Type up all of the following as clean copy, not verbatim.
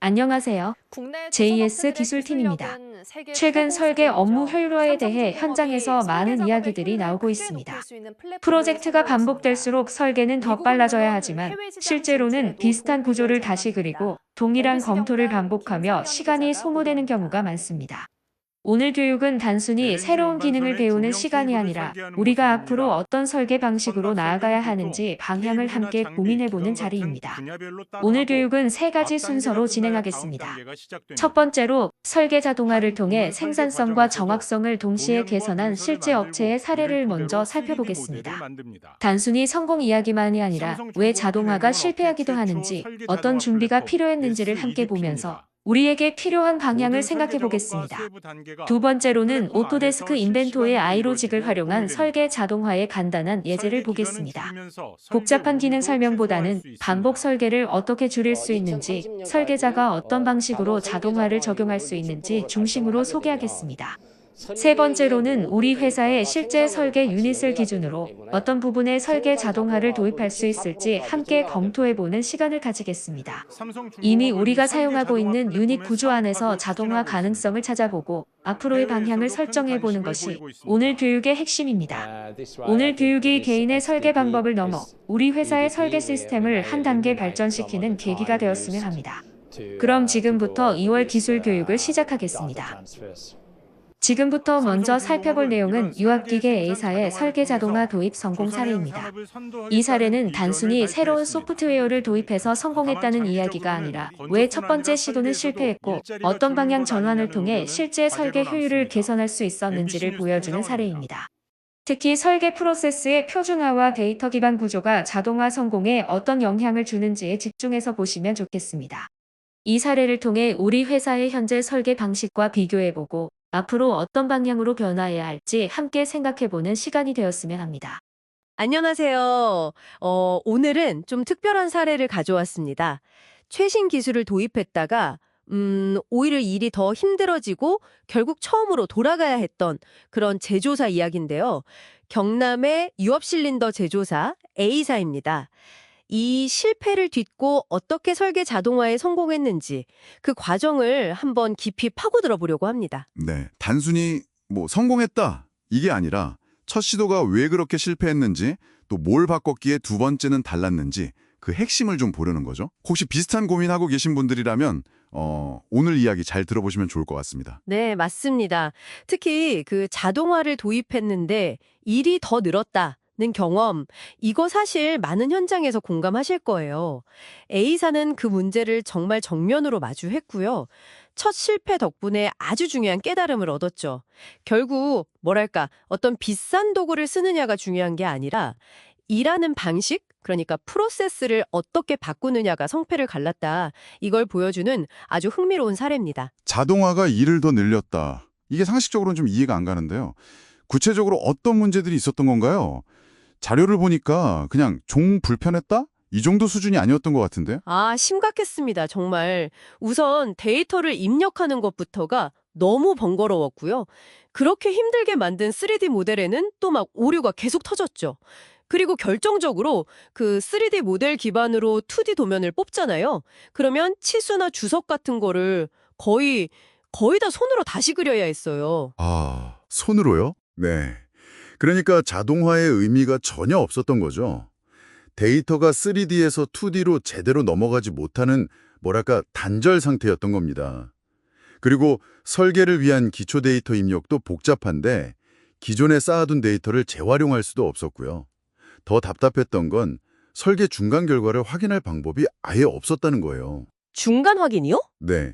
안녕하세요. 국내 조선 JS 업체들의 기술팀입니다. 기술력은 세계 최근 최고 설계 업무 수준이죠. 효율화에 대해 삼성중공업이 현장에서 설계 많은 작업의 이야기들이 효율을 나오고 크게 높일 있습니다. 수 있는 플랫폼을 프로젝트가 선보였습니다. 반복될수록 설계는 더 미국은 빨라져야 물론 하지만 해외 시장 실제로는 진출에도 비슷한 도움이 될 구조를 다시 그리고 전망입니다. 동일한 MBC 검토를 경남 반복하며 김상현 시간이 기자가 소모되는 보도합니다. 경우가 많습니다. 오늘 교육은 단순히 LNG 새로운 기능을 운반선에 배우는 중형 시간이 케이블을 아니라 설계하는 우리가 앞으로 모습입니다. 어떤 설계 방식으로 선박 나아가야 설계는 보통 하는지 방향을 케이블이나 함께 장비, 고민해보는 기관 같은 자리입니다. 분야별로 따로 오늘 하고 교육은 세 가지 앞 단계가 순서로 끝나야 다음 진행하겠습니다. 단계가 첫 시작됩니다. 번째로 설계 자동화를 한 통해 부분 설계 생산성과 과정에서도 정확성을 동시에 도면과 개선한 문서를 실제 업체의 만들고 이를 사례를 먼저 토대로 3D 모델을 살펴보겠습니다. 만듭니다. 단순히 성공 이야기만이 아니라 왜 삼성중공업이 자동화가 내놓은 업계 실패하기도 최초 하는지 설계 어떤 자동화 준비가 플랫폼 필요했는지를 함께 보면서 SEDP입니다. 우리에게 필요한 방향을 모든 설계 생각해 작업과 보겠습니다. 세부 단계가 두 번째로는 플랫폼 오토데스크 안에서 인벤토의 실시간으로 아이로직을 이루어지고 활용한 설계 공유됩니다. 자동화의 간단한 예제를 설계 기간은 보겠습니다. 줄이면서 설계 복잡한 기능 오류도 최소화할 설명보다는 수 반복 있습니다. 설계를 어떻게 줄일 수 있는지, 2030년까지는 설계자가 어떤 방식으로 설계 자동화를 적용할 자동화율을 수 60%로 있는지 달성을 중심으로 하게 되면 소개하겠습니다. 세 설계의 번째로는 모든 우리 회사의 데이터가 실제 생산으로 설계 같이 유닛을 연계가 되기 기준으로 때문에 어떤 부분에 설계 생산 자동화를 자동화도 도입할 수 있을지 64%까지 함께 증가가 됩니다. 검토해보는 시간을 가지겠습니다. 이미 삼성중공업은 우리가 설계 사용하고 자동화 있는 유닛 플랫폼의 구조 안에서 사업화도 자동화 추진하고 가능성을 있습니다. 찾아보고 앞으로의 방향을 해외에서도 큰 설정해보는 관심을 것이 보이고 있습니다. 오늘 교육의 핵심입니다. This why I 오늘 think 교육이 this 개인의 설계 SDP, 방법을 넘어 this 우리 회사의 설계 EDP will 시스템을 한 단계 eliminate some of 발전시키는 the 계기가 time 되었으면 used 합니다. to 그럼 to go 지금부터 over 2월 this 기술 교육을 data 시작하겠습니다. transfers. 지금부터 먼저 살펴볼 삼성중공업은 이런 내용은 설계 유압기계 생산 A사의 자동화를 설계 자동화 통해서 도입 성공 조선해양 사례입니다. 산업을 이 선도하겠다는 사례는 비전을 단순히 새로운 발표했습니다. 소프트웨어를 도입해서 성공했다는 다만 이야기가 장기적으로는 아니라 왜 첫 건조뿐 번째 아니라 시도는 설계에서도 실패했고 일자리가 어떤 줄는 방향 것 전환을 아니냐는 통해 우려는 실제 설계 과제로 효율을 남습니다. 개선할 수 MBC 있었는지를 뉴스 보여주는 홍상원입니다. 사례입니다. 특히 설계 프로세스의 표준화와 데이터 기반 구조가 자동화 성공에 어떤 영향을 주는지에 집중해서 보시면 좋겠습니다. 이 사례를 통해 우리 회사의 현재 설계 방식과 비교해보고 앞으로 어떤 방향으로 변화해야 할지 함께 생각해보는 시간이 되었으면 합니다. 안녕하세요. 오늘은 좀 특별한 사례를 가져왔습니다. 최신 기술을 도입했다가 오히려 일이 더 힘들어지고 결국 처음으로 돌아가야 했던 그런 제조사 이야기인데요. 경남의 유압 실린더 제조사 A사입니다. 이 실패를 딛고 어떻게 설계 자동화에 성공했는지 그 과정을 한번 깊이 파고들어 보려고 합니다. 네, 단순히 성공했다 이게 아니라 첫 시도가 왜 그렇게 실패했는지 또 뭘 바꿨기에 두 번째는 달랐는지 그 핵심을 좀 보려는 거죠. 혹시 비슷한 고민하고 계신 분들이라면 오늘 이야기 잘 들어보시면 좋을 것 같습니다. 네, 맞습니다. 특히 그 자동화를 도입했는데 일이 더 늘었다는 경험, 이거 사실 많은 현장에서 공감하실 거예요. A사는 그 문제를 정말 정면으로 마주했고요. 첫 실패 덕분에 아주 중요한 깨달음을 얻었죠. 결국 뭐랄까 어떤 비싼 도구를 쓰느냐가 중요한 게 아니라 일하는 방식, 그러니까 프로세스를 어떻게 바꾸느냐가 성패를 갈랐다. 이걸 보여주는 아주 흥미로운 사례입니다. 자동화가 일을 더 늘렸다. 이게 상식적으로는 좀 이해가 안 가는데요. 구체적으로 어떤 문제들이 있었던 건가요? 자료를 보니까 그냥 종 불편했다? 이 정도 수준이 아니었던 것 같은데요? 심각했습니다. 정말. 우선 데이터를 입력하는 것부터가 너무 번거로웠고요. 그렇게 힘들게 만든 3D 모델에는 또 막 오류가 계속 터졌죠. 그리고 결정적으로 그 3D 모델 기반으로 2D 도면을 뽑잖아요. 그러면 치수나 주석 같은 거를 거의 다 손으로 다시 그려야 했어요. 손으로요? 네. 그러니까 자동화의 의미가 전혀 없었던 거죠. 데이터가 3D에서 2D로 제대로 넘어가지 못하는 단절 상태였던 겁니다. 그리고 설계를 위한 기초 데이터 입력도 복잡한데 기존에 쌓아둔 데이터를 재활용할 수도 없었고요. 더 답답했던 건 설계 중간 결과를 확인할 방법이 아예 없었다는 거예요. 중간 확인이요? 네.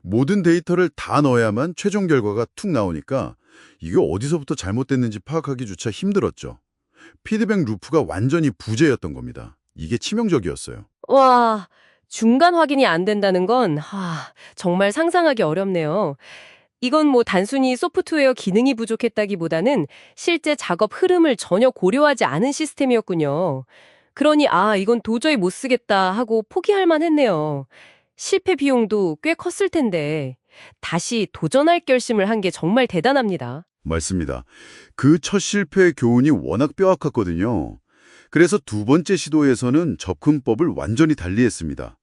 모든 데이터를 다 넣어야만 최종 결과가 툭 나오니까 이게 어디서부터 잘못됐는지 파악하기조차 힘들었죠. 피드백 루프가 완전히 부재였던 겁니다. 이게 치명적이었어요. 와, 중간 확인이 안 된다는 건 정말 상상하기 어렵네요. 이건 단순히 소프트웨어 기능이 부족했다기보다는 실제 작업 흐름을 전혀 고려하지 않은 시스템이었군요. 그러니 이건 도저히 못 쓰겠다 하고 포기할 만했네요. 실패 비용도 꽤 컸을 텐데 다시 도전할 결심을 한 게 정말 대단합니다. 맞습니다. 그 첫 실패의 교훈이 워낙 뼈아팠거든요. 그래서 두 번째 시도에서는 접근법을 완전히 달리했습니다.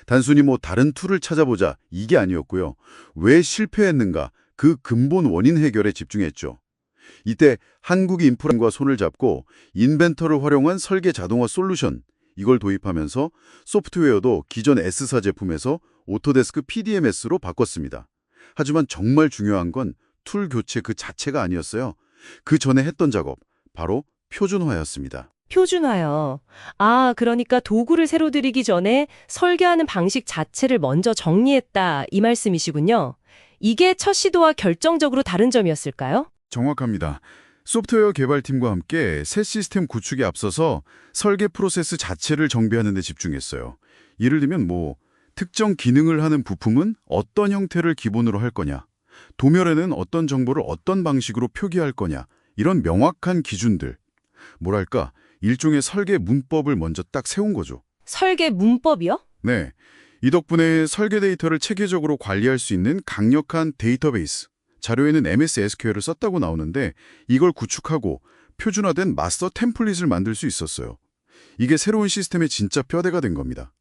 단순히 뭐 다른 툴을 찾아보자 이게 아니었고요. 왜 실패했는가 그 근본 원인 해결에 집중했죠. 이때 한국 인프라과 손을 잡고 인벤터를 활용한 설계 자동화 솔루션 이걸 도입하면서 소프트웨어도 기존 S사 제품에서 오토데스크 PDMS로 바꿨습니다. 하지만 정말 중요한 건 툴 교체 그 자체가 아니었어요. 그 전에 했던 작업, 바로 표준화였습니다. 표준화요. 아, 그러니까 도구를 새로 들이기 전에 설계하는 방식 자체를 먼저 정리했다, 이 말씀이시군요. 이게 첫 시도와 결정적으로 다른 점이었을까요? 정확합니다. 소프트웨어 개발팀과 함께 새 시스템 구축에 앞서서 설계 프로세스 자체를 정비하는 데 집중했어요. 예를 들면 특정 기능을 하는 부품은 어떤 형태를 기본으로 할 거냐, 도면에는 어떤 정보를 어떤 방식으로 표기할 거냐, 이런 명확한 기준들. 뭐랄까, 일종의 설계 문법을 먼저 딱 세운 거죠. 설계 문법이요? 네. 이 덕분에 설계 데이터를 체계적으로 관리할 수 있는 강력한 데이터베이스, 자료에는 MS SQL을 썼다고 나오는데 이걸 구축하고 표준화된 마스터 템플릿을 만들 수 있었어요. 이게 새로운 시스템의 진짜 뼈대가 된 겁니다.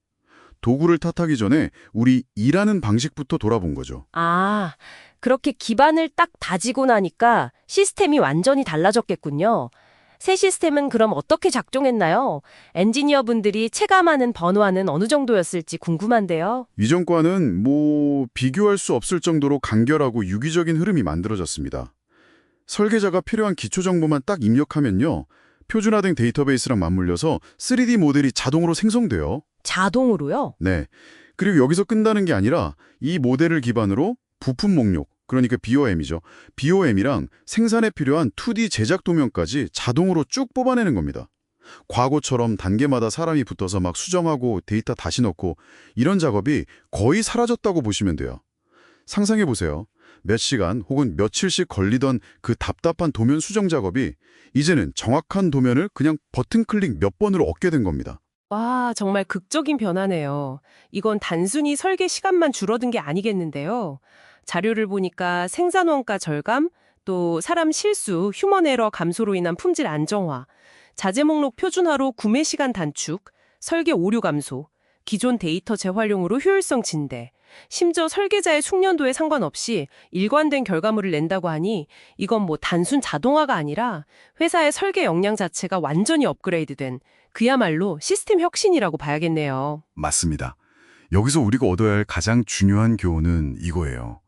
도구를 탓하기 전에 우리 일하는 방식부터 돌아본 거죠. 아, 그렇게 기반을 딱 다지고 나니까 시스템이 완전히 달라졌겠군요. 새 시스템은 그럼 어떻게 작동했나요? 엔지니어분들이 체감하는 번호와는 어느 정도였을지 궁금한데요. 이전과는 비교할 수 없을 정도로 간결하고 유기적인 흐름이 만들어졌습니다. 설계자가 필요한 기초 정보만 딱 입력하면요, 표준화된 데이터베이스랑 맞물려서 3D 모델이 자동으로 생성돼요. 자동으로요? 네. 그리고 여기서 끝나는 게 아니라 이 모델을 기반으로 부품 목록, 그러니까 BOM이죠. BOM이랑 생산에 필요한 2D 제작 도면까지 자동으로 쭉 뽑아내는 겁니다. 과거처럼 단계마다 사람이 붙어서 막 수정하고 데이터 다시 넣고 이런 작업이 거의 사라졌다고 보시면 돼요. 상상해 보세요. 몇 시간 혹은 며칠씩 걸리던 그 답답한 도면 수정 작업이 이제는 정확한 도면을 그냥 버튼 클릭 몇 번으로 얻게 된 겁니다. 와, 정말 극적인 변화네요. 이건 단순히 설계 시간만 줄어든 게 아니겠는데요. 자료를 보니까 생산 원가 절감, 또 사람 실수, 휴먼 에러 감소로 인한 품질 안정화, 자재 목록 표준화로 구매 시간 단축, 설계 오류 감소, 기존 데이터 재활용으로 효율성 진대, 심지어 설계자의 숙련도에 상관없이 일관된 결과물을 낸다고 하니 이건 단순 자동화가 아니라 회사의 설계 역량 자체가 완전히 업그레이드된 그야말로 시스템 혁신이라고 봐야겠네요. 맞습니다. 여기서 우리가 얻어야 할 가장 중요한 교훈은 이거예요.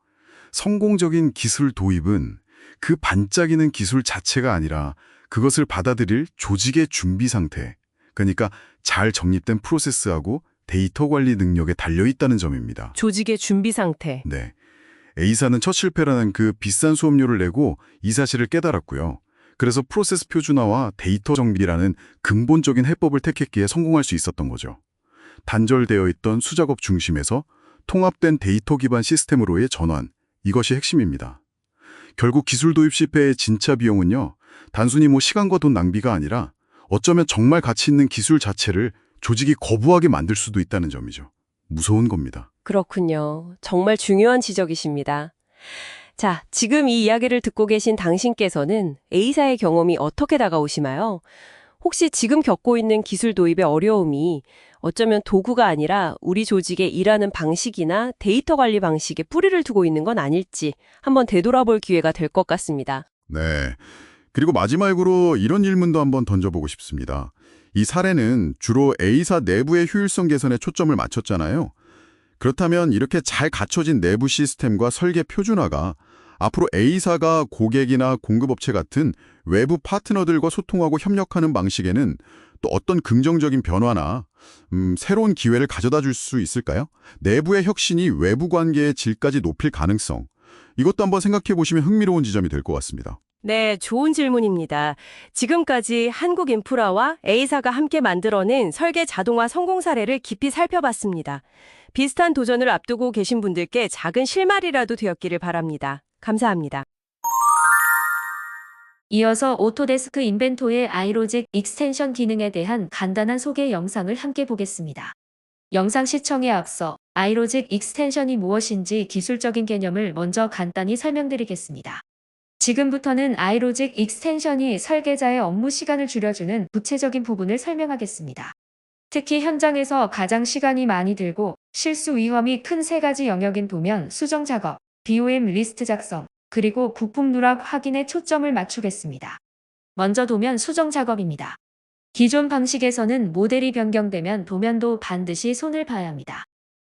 성공적인 기술 도입은 그 반짝이는 기술 자체가 아니라 그것을 받아들일 조직의 준비 상태, 그러니까 잘 정립된 프로세스하고 데이터 관리 능력에 달려있다는 점입니다. 조직의 준비 상태. 네. A사는 첫 실패라는 그 비싼 수업료를 내고 이 사실을 깨달았고요. 그래서 프로세스 표준화와 데이터 정비라는 근본적인 해법을 택했기에 성공할 수 있었던 거죠. 단절되어 있던 수작업 중심에서 통합된 데이터 기반 시스템으로의 전환, 이것이 핵심입니다. 결국 기술 도입 실패의 진짜 비용은요, 단순히 시간과 돈 낭비가 아니라 어쩌면 정말 가치 있는 기술 자체를 조직이 거부하게 만들 수도 있다는 점이죠. 무서운 겁니다. 그렇군요. 정말 중요한 지적이십니다. 자, 지금 이 이야기를 듣고 계신 당신께서는 A사의 경험이 어떻게 다가오시나요? 혹시 지금 겪고 있는 기술 도입의 어려움이 어쩌면 도구가 아니라 우리 조직의 일하는 방식이나 데이터 관리 방식에 뿌리를 두고 있는 건 아닐지 한번 되돌아볼 기회가 될 것 같습니다. 네. 그리고 마지막으로 이런 질문도 한번 던져보고 싶습니다. 이 사례는 주로 A사 내부의 효율성 개선에 초점을 맞췄잖아요. 그렇다면 이렇게 잘 갖춰진 내부 시스템과 설계 표준화가 앞으로 A사가 고객이나 공급업체 같은 외부 파트너들과 소통하고 협력하는 방식에는 또 어떤 긍정적인 변화나 새로운 기회를 가져다 줄 수 있을까요? 내부의 혁신이 외부 관계의 질까지 높일 가능성, 이것도 한번 생각해 보시면 흥미로운 지점이 될 것 같습니다. 네, 좋은 질문입니다. 지금까지 한국인프라와 A사가 함께 만들어낸 설계 자동화 성공 사례를 깊이 살펴봤습니다. 비슷한 도전을 앞두고 계신 분들께 작은 실마리라도 되었기를 바랍니다. 감사합니다. 이어서 오토데스크 인벤토의 아이로직 익스텐션 기능에 대한 간단한 소개 영상을 함께 보겠습니다. 영상 시청에 앞서 아이로직 익스텐션이 무엇인지 기술적인 개념을 먼저 간단히 설명드리겠습니다. 지금부터는 아이로직 익스텐션이 설계자의 업무 시간을 줄여주는 구체적인 부분을 설명하겠습니다. 특히 현장에서 가장 시간이 많이 들고 실수 위험이 큰 세 가지 영역인 도면 수정 작업, BOM 리스트 작성, 그리고 부품 누락 확인에 초점을 맞추겠습니다. 먼저 도면 수정 작업입니다. 기존 방식에서는 모델이 변경되면 도면도 반드시 손을 봐야 합니다.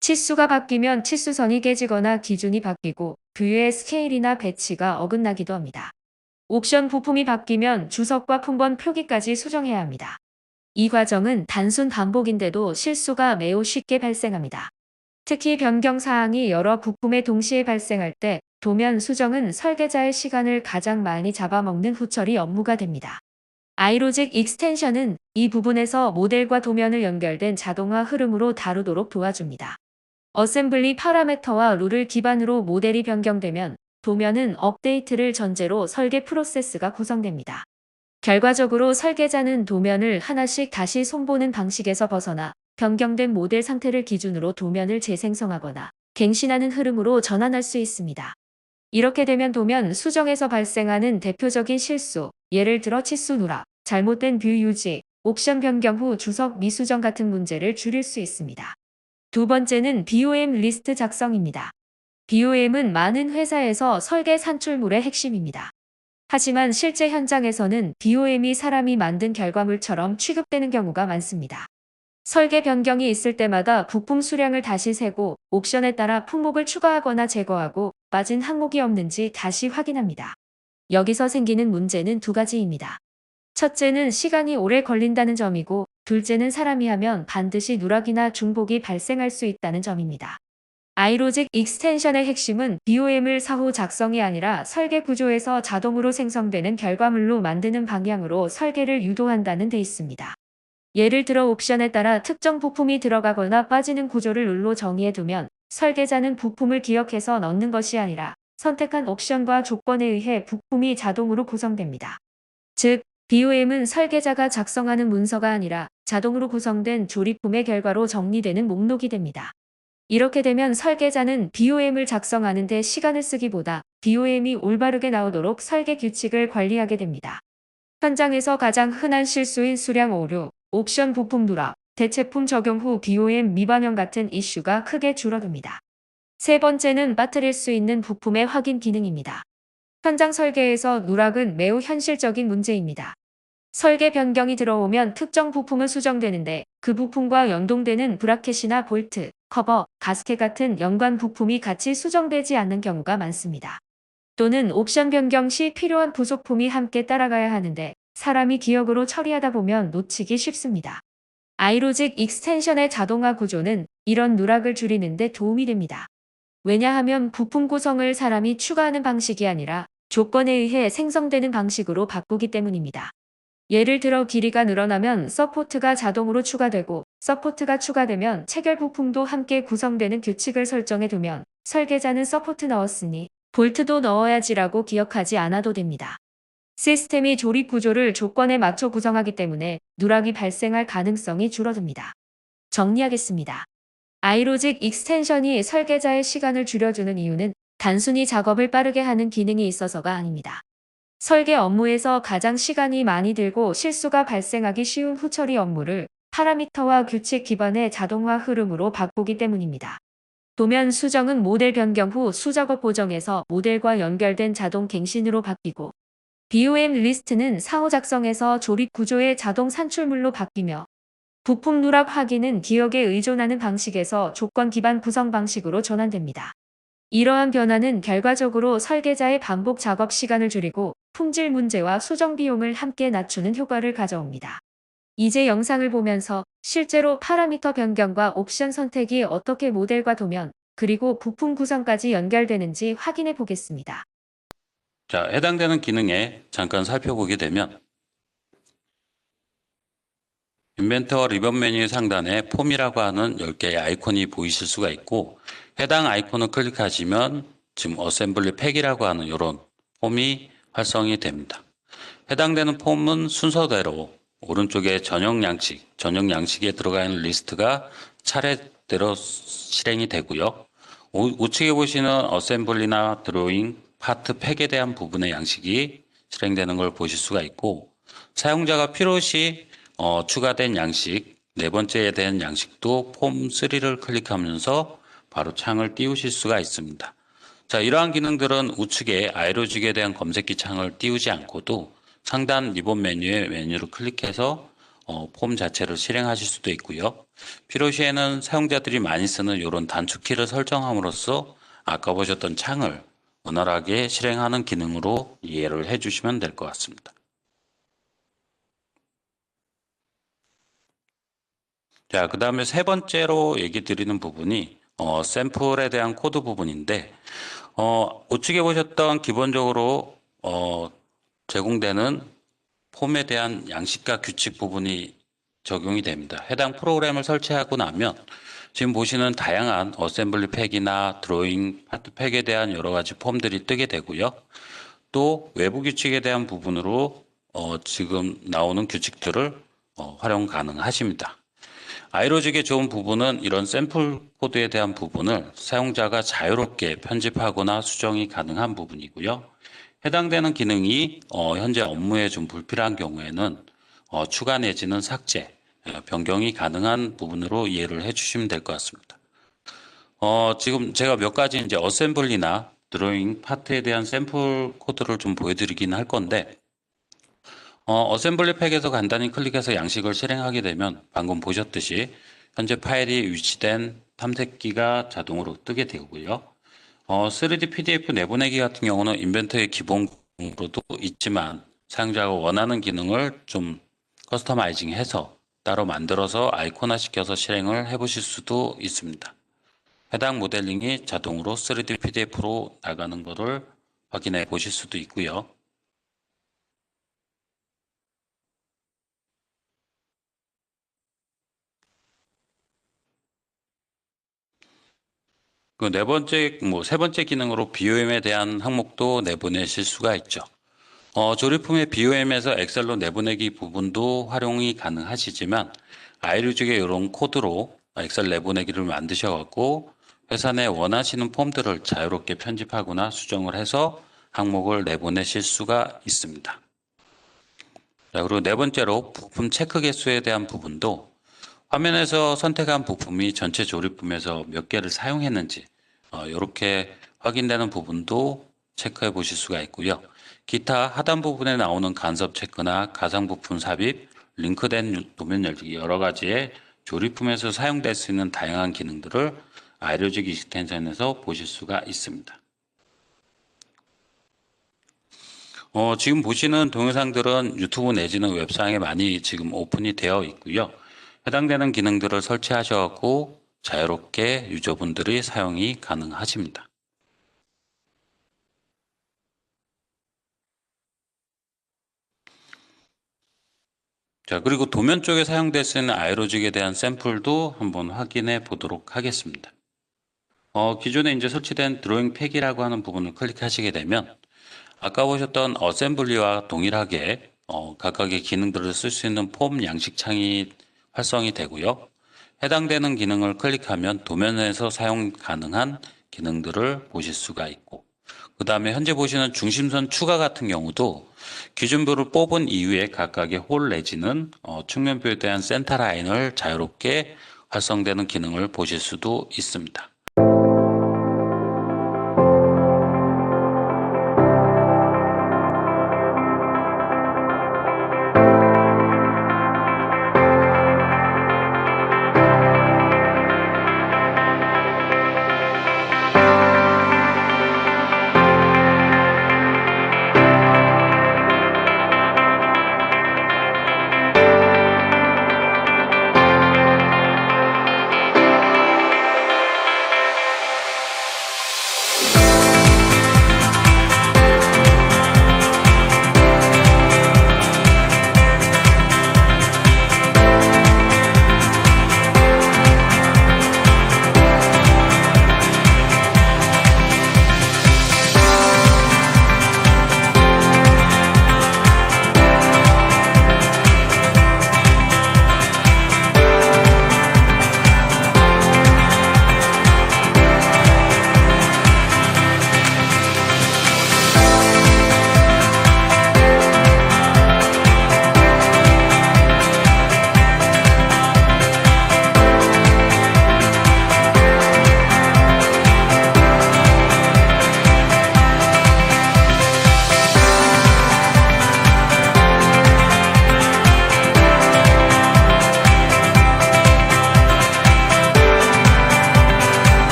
치수가 바뀌면 치수선이 깨지거나 기준이 바뀌고 부유의 스케일이나 배치가 어긋나기도 합니다. 옵션 부품이 바뀌면 주석과 품번 표기까지 수정해야 합니다. 이 과정은 단순 반복인데도 실수가 매우 쉽게 발생합니다. 특히 변경 사항이 여러 부품에 동시에 발생할 때 도면 수정은 설계자의 시간을 가장 많이 잡아먹는 후처리 업무가 됩니다. 아이로직 익스텐션은 이 부분에서 모델과 도면을 연결된 자동화 흐름으로 다루도록 도와줍니다. 어셈블리 파라메터와 룰을 기반으로 모델이 변경되면 도면은 업데이트를 전제로 설계 프로세스가 구성됩니다. 결과적으로 설계자는 도면을 하나씩 다시 손보는 방식에서 벗어나 변경된 모델 상태를 기준으로 도면을 재생성하거나 갱신하는 흐름으로 전환할 수 있습니다. 이렇게 되면 도면 수정에서 발생하는 대표적인 실수, 예를 들어 치수 누락, 잘못된 뷰 유지, 옵션 변경 후 주석 미수정 같은 문제를 줄일 수 있습니다. 두 번째는 BOM 리스트 작성입니다. BOM은 많은 회사에서 설계 산출물의 핵심입니다. 하지만 실제 현장에서는 BOM이 사람이 만든 결과물처럼 취급되는 경우가 많습니다. 설계 변경이 있을 때마다 부품 수량을 다시 세고 옵션에 따라 품목을 추가하거나 제거하고 빠진 항목이 없는지 다시 확인합니다. 여기서 생기는 문제는 두 가지입니다. 첫째는 시간이 오래 걸린다는 점이고 둘째는 사람이 하면 반드시 누락이나 중복이 발생할 수 있다는 점입니다. 아이로직 익스텐션의 핵심은 BOM을 사후 작성이 아니라 설계 구조에서 자동으로 생성되는 결과물로 만드는 방향으로 설계를 유도한다는 데 있습니다. 예를 들어 옵션에 따라 특정 부품이 들어가거나 빠지는 구조를 룰로 정의해두면 설계자는 부품을 기억해서 넣는 것이 아니라 선택한 옵션과 조건에 의해 부품이 자동으로 구성됩니다. 즉, BOM은 설계자가 작성하는 문서가 아니라 자동으로 구성된 조립품의 결과로 정리되는 목록이 됩니다. 이렇게 되면 설계자는 BOM을 작성하는 데 시간을 쓰기보다 BOM이 올바르게 나오도록 설계 규칙을 관리하게 됩니다. 현장에서 가장 흔한 실수인 수량 오류, 옵션 부품 누락, 대체품 적용 후 BOM 미반영 같은 이슈가 크게 줄어듭니다. 세 번째는 빠뜨릴 수 있는 부품의 확인 기능입니다. 현장 설계에서 누락은 매우 현실적인 문제입니다. 설계 변경이 들어오면 특정 부품은 수정되는데 그 부품과 연동되는 브라켓이나 볼트, 커버, 가스켓 같은 연관 부품이 같이 수정되지 않는 경우가 많습니다. 또는 옵션 변경 시 필요한 부속품이 함께 따라가야 하는데 사람이 기억으로 처리하다 보면 놓치기 쉽습니다. 아이로직 익스텐션의 자동화 구조는 이런 누락을 줄이는 데 도움이 됩니다. 왜냐하면 부품 구성을 사람이 추가하는 방식이 아니라 조건에 의해 생성되는 방식으로 바꾸기 때문입니다. 예를 들어 길이가 늘어나면 서포트가 자동으로 추가되고 서포트가 추가되면 체결 부품도 함께 구성되는 규칙을 설정해 두면 설계자는 서포트 넣었으니 볼트도 넣어야지라고 기억하지 않아도 됩니다. 시스템이 조립 구조를 조건에 맞춰 구성하기 때문에 누락이 발생할 가능성이 줄어듭니다. 정리하겠습니다. 아이로직 익스텐션이 설계자의 시간을 줄여주는 이유는 단순히 작업을 빠르게 하는 기능이 있어서가 아닙니다. 설계 업무에서 가장 시간이 많이 들고 실수가 발생하기 쉬운 후처리 업무를 파라미터와 규칙 기반의 자동화 흐름으로 바꾸기 때문입니다. 도면 수정은 모델 변경 후 수작업 보정에서 모델과 연결된 자동 갱신으로 바뀌고 BOM 리스트는 사후 작성에서 조립 구조의 자동 산출물로 바뀌며 부품 누락 확인은 기억에 의존하는 방식에서 조건 기반 구성 방식으로 전환됩니다. 이러한 변화는 결과적으로 설계자의 반복 작업 시간을 줄이고 품질 문제와 수정 비용을 함께 낮추는 효과를 가져옵니다. 이제 영상을 보면서 실제로 파라미터 변경과 옵션 선택이 어떻게 모델과 도면, 그리고 부품 구성까지 연결되는지 확인해 보겠습니다. 자, 해당되는 기능에 잠깐 살펴보게 되면 인벤터 리본 메뉴 상단에 폼이라고 하는 10개의 아이콘이 보이실 수가 있고 해당 아이콘을 클릭하시면 지금 어셈블리 팩이라고 하는 이런 폼이 활성이 됩니다. 해당되는 폼은 순서대로 오른쪽에 전용 양식에 들어가 있는 리스트가 차례대로 실행이 되고요. 우측에 보시는 어셈블리나 드로잉, 파트 팩에 대한 부분의 양식이 실행되는 걸 보실 수가 있고 사용자가 필요시 추가된 양식, 네 번째에 대한 양식도 폼 3를 클릭하면서 바로 창을 띄우실 수가 있습니다. 자, 이러한 기능들은 우측에 아이로직에 대한 검색기 창을 띄우지 않고도 상단 리본 메뉴의 메뉴를 클릭해서 폼 자체를 실행하실 수도 있고요. 필요시에는 사용자들이 많이 쓰는 이런 단축키를 설정함으로써 아까 보셨던 창을 원활하게 실행하는 기능으로 이해를 해주시면 될 것 같습니다. 자, 그 다음에 세 번째로 얘기 드리는 부분이 샘플에 대한 코드 부분인데 우측에 보셨던 기본적으로 제공되는 폼에 대한 양식과 규칙 부분이 적용이 됩니다. 해당 프로그램을 설치하고 나면 지금 보시는 다양한 어셈블리 팩이나 드로잉 파트 팩에 대한 여러 가지 폼들이 뜨게 되고요. 또 외부 규칙에 대한 부분으로 지금 나오는 규칙들을 활용 가능하십니다. 아이로직의 좋은 부분은 이런 샘플 코드에 대한 부분을 사용자가 자유롭게 편집하거나 수정이 가능한 부분이고요. 해당되는 기능이 현재 업무에 좀 불필요한 경우에는 추가 내지는 삭제, 변경이 가능한 부분으로 이해를 해주시면 될 것 같습니다. 지금 제가 몇 가지 이제 어셈블리나 드로잉 파트에 대한 샘플 코드를 좀 보여드리긴 할 건데, 어셈블리 팩에서 간단히 클릭해서 양식을 실행하게 되면 방금 보셨듯이 현재 파일이 위치된 탐색기가 자동으로 뜨게 되고요. 3D PDF 내보내기 같은 경우는 인벤터의 기본으로도 있지만 사용자가 원하는 기능을 좀 커스터마이징해서 따로 만들어서 아이콘화 시켜서 실행을 해보실 수도 있습니다. 해당 모델링이 자동으로 3D PDF로 나가는 것을 확인해 보실 수도 있고요. 그 네 번째, 세 번째 기능으로 BOM에 대한 항목도 내보내실 수가 있죠. 조립품의 BOM에서 엑셀로 내보내기 부분도 활용이 가능하시지만 아이로직의 이런 코드로 엑셀 내보내기를 만드셔갖고 회사 내 원하시는 폼들을 자유롭게 편집하거나 수정을 해서 항목을 내보내실 수가 있습니다. 자, 그리고 네 번째로 부품 체크 개수에 대한 부분도 화면에서 선택한 부품이 전체 조립품에서 몇 개를 사용했는지 이렇게 확인되는 부분도 체크해 보실 수가 있고요. 기타 하단 부분에 나오는 간섭 체크나 가상 부품 삽입, 링크된 도면 열기 여러 가지의 조립품에서 사용될 수 있는 다양한 기능들을 아이로직 익스텐션에서 보실 수가 있습니다. 지금 보시는 동영상들은 유튜브 내지는 웹상에 많이 지금 오픈이 되어 있고요. 해당되는 기능들을 설치하셔서 자유롭게 유저분들이 사용이 가능하십니다. 자, 그리고 도면 쪽에 사용될 수 있는 아이로직에 대한 샘플도 한번 확인해 보도록 하겠습니다. 기존에 이제 설치된 드로잉 팩이라고 하는 부분을 클릭하시게 되면 아까 보셨던 어셈블리와 동일하게 각각의 기능들을 쓸 수 있는 폼 양식 창이 활성이 되고요. 해당되는 기능을 클릭하면 도면에서 사용 가능한 기능들을 보실 수가 있고, 그 다음에 현재 보시는 중심선 추가 같은 경우도 기준뷰를 뽑은 이후에 각각의 홀 내지는 측면뷰에 대한 센터 라인을 자유롭게 활성되는 기능을 보실 수도 있습니다.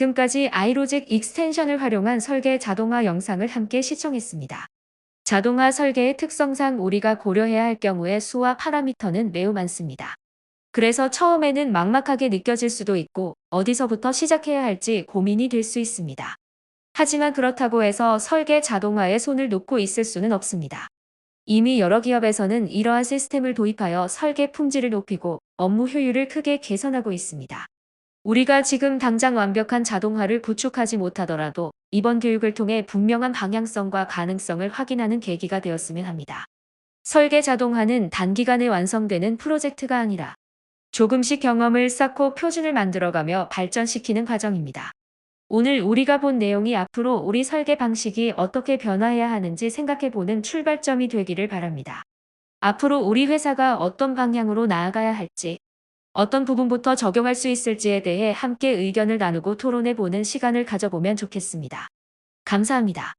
지금까지 아이로직 익스텐션을 활용한 설계 자동화 영상을 함께 시청했습니다. 자동화 설계의 특성상 우리가 고려해야 할 경우에 수와 파라미터는 매우 많습니다. 그래서 처음에는 막막하게 느껴질 수도 있고 어디서부터 시작해야 할지 고민이 될 수 있습니다. 하지만 그렇다고 해서 설계 자동화에 손을 놓고 있을 수는 없습니다. 이미 여러 기업에서는 이러한 시스템을 도입하여 설계 품질을 높이고 업무 효율을 크게 개선하고 있습니다. 우리가 지금 당장 완벽한 자동화를 구축하지 못하더라도 이번 교육을 통해 분명한 방향성과 가능성을 확인하는 계기가 되었으면 합니다. 설계 자동화는 단기간에 완성되는 프로젝트가 아니라 조금씩 경험을 쌓고 표준을 만들어가며 발전시키는 과정입니다. 오늘 우리가 본 내용이 앞으로 우리 설계 방식이 어떻게 변화해야 하는지 생각해보는 출발점이 되기를 바랍니다. 앞으로 우리 회사가 어떤 방향으로 나아가야 할지, 어떤 부분부터 적용할 수 있을지에 대해 함께 의견을 나누고 토론해보는 시간을 가져보면 좋겠습니다. 감사합니다.